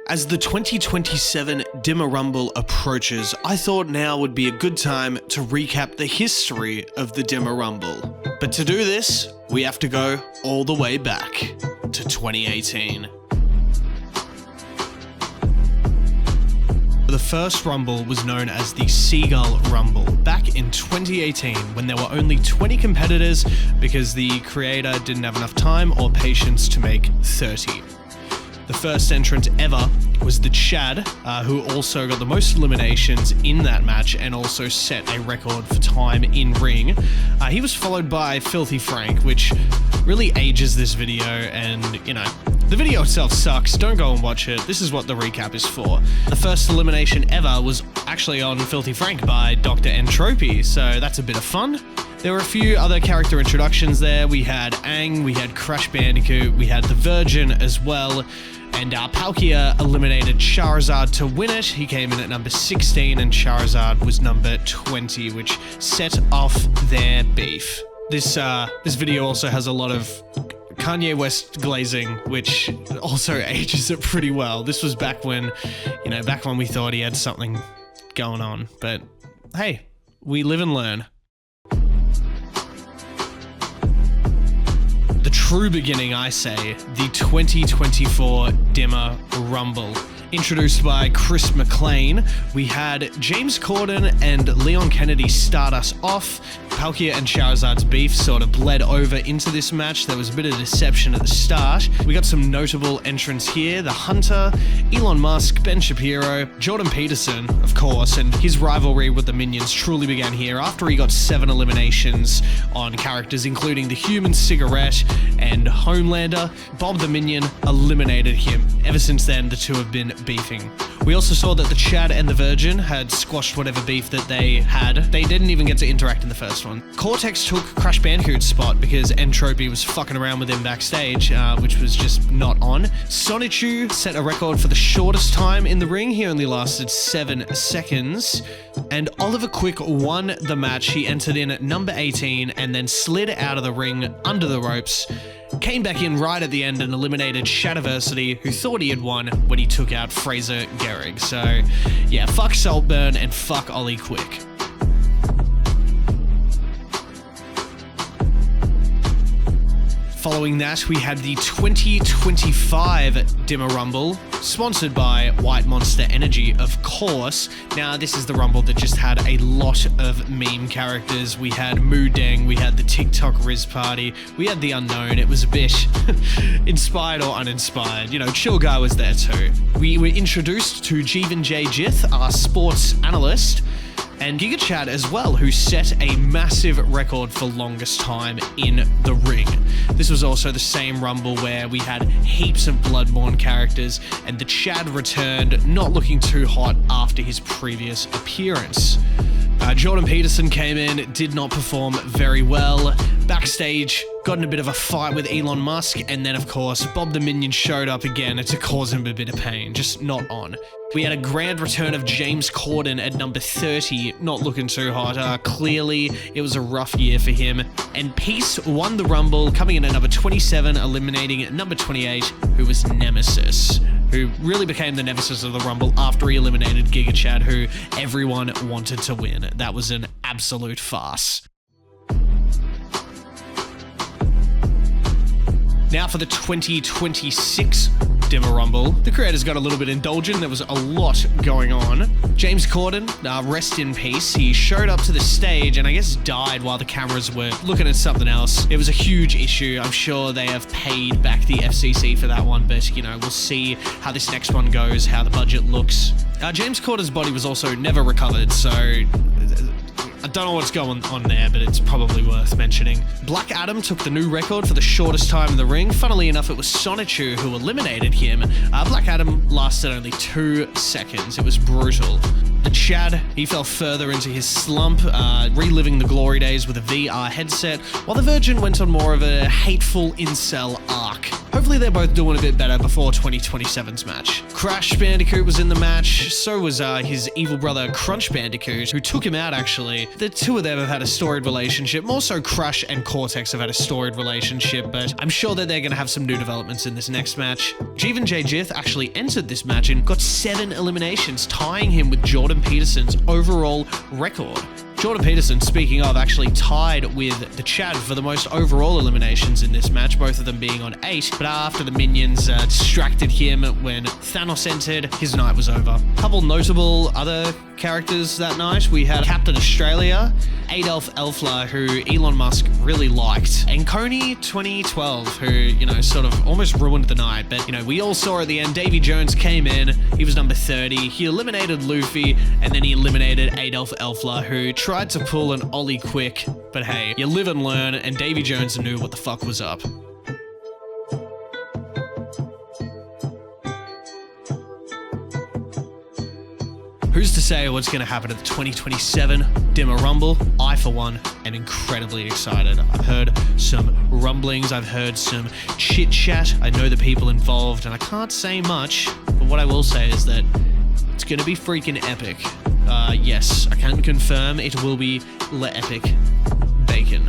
As the 2027 Dimma Rumble approaches, I thought now would be a good time to recap the history of the Dimma Rumble. But to do this, we have to go all the way back to 2018. The first Rumble was known as the Seagull Rumble back in 2018 when there were only 20 competitors because the creator didn't have enough time or patience to make 30. The first entrant ever was the Chad, who also got the most eliminations in that match and also set a record for time in ring. He was followed by Filthy Frank, which really ages this video, and you know, the video itself sucks. Don't go and watch it. This is what the recap is for. The first elimination ever was actually on Filthy Frank by Dr. Entropy, so that's a bit of fun. There were a few other character introductions there. We had Aang, we had Crash Bandicoot, we had the Virgin as well, and Palkia eliminated Charizard to win it. He came in at number 16 and Charizard was number 20, which set off their beef. This video also has a lot of Kanye West glazing, which also ages it pretty well. This was back when, you know, back when we thought he had something going on, but hey, we live and learn. The true beginning, I say, the 2024 Dimma Rumble. Introduced by Chris McLean, we had James Corden and Leon Kennedy start us off. Palkia and Charizard's beef sort of bled over into this match. There was a bit of deception at the start. We got some notable entrants here. The Hunter, Elon Musk, Ben Shapiro, Jordan Peterson, of course, and his rivalry with the Minions truly began here after he got 7 eliminations on characters including the Human Cigarette and Homelander. Bob the Minion eliminated him. Ever since then, the two have been beefing. We also saw that the Chad and the Virgin had squashed whatever beef that they had. They didn't even get to interact in the first one. Cortex took Crash Bandicoot's spot because Entropy was fucking around with him backstage, which was just not on. Sonichu set a record for the shortest time in the ring. He only lasted 7 seconds. And Oliver Quick won the match. He entered in at number 18 and then slid out of the ring under the ropes. Came back in right at the end and eliminated Shadiversity, who thought he had won when he took out Fraser Gehrig. So yeah, fuck Saltburn and fuck Ollie Quick. Following that, we had the 2025 Dimma Rumble, sponsored by White Monster Energy, of course. Now, this is the Rumble that just had a lot of meme characters. We had Moodeng, we had the TikTok Riz Party, we had the Unknown. It was a bit inspired or uninspired. You know, Chill Guy was there too. We were introduced to Jeevan J. Jith, our sports analyst, and Giga Chad as well, who set a massive record for longest time in the ring. This was also the same Rumble where we had heaps of Bloodborne characters, and the Chad returned, not looking too hot after his previous appearance. Jordan Peterson came in, did not perform very well. Backstage, got in a bit of a fight with Elon Musk, and then of course, Bob the Minion showed up again to cause him a bit of pain, just not on. We had a grand return of James Corden at number 30, not looking too hot. Clearly, it was a rough year for him. And Peace won the Rumble, coming in at number 27, eliminating at number 28, who was Nemesis, who really became the nemesis of the Rumble after he eliminated Giga Chad, who everyone wanted to win. That was an absolute farce. Now for the 2026 Dimma Rumble. The creators got a little bit indulgent. There was a lot going on. James Corden, rest in peace. He showed up to the stage and I guess died while the cameras were looking at something else. It was a huge issue. I'm sure they have paid back the FCC for that one, but you know, we'll see how this next one goes, how the budget looks. James Corden's body was also never recovered, so I don't know what's going on there, but it's probably worth mentioning. Black Adam took the new record for the shortest time in the ring. Funnily enough, it was Sonichu who eliminated him. Black Adam lasted only 2 seconds. It was brutal. The Chad, he fell further into his slump, reliving the glory days with a VR headset, while the Virgin went on more of a hateful incel arc. Hopefully they're both doing a bit better before 2027's match. Crash Bandicoot was in the match, so was his evil brother Crunch Bandicoot, who took him out actually. The two of them have had a storied relationship. More so Crush and Cortex have had a storied relationship, but I'm sure that they're going to have some new developments in this next match. Jeevan J. Jith actually entered this match and got 7 eliminations, tying him with Jordan Peterson's overall record. Jordan Peterson, speaking of, actually tied with the Chad for the most overall eliminations in this match, both of them being on 8, but after the minions distracted him when Thanos entered, his night was over. Couple notable other characters that night. We had Captain Australia, Adolf Elfler, who Elon Musk really liked, and Coney 2012, who, you know, sort of almost ruined the night, but, you know, we all saw at the end, Davy Jones came in, he was number 30, he eliminated Luffy, and then he eliminated Adolf Elfler, who tried to pull an ollie quick, but hey, you live and learn, and Davy Jones knew what the fuck was up. Who's to say what's going to happen at the 2027 Dimma Rumble? I, for one, am incredibly excited. I've heard some rumblings, I've heard some chit-chat, I know the people involved, and I can't say much, but what I will say is that it's going to be freaking epic. Yes, I can confirm it will be Le Epic Bacon.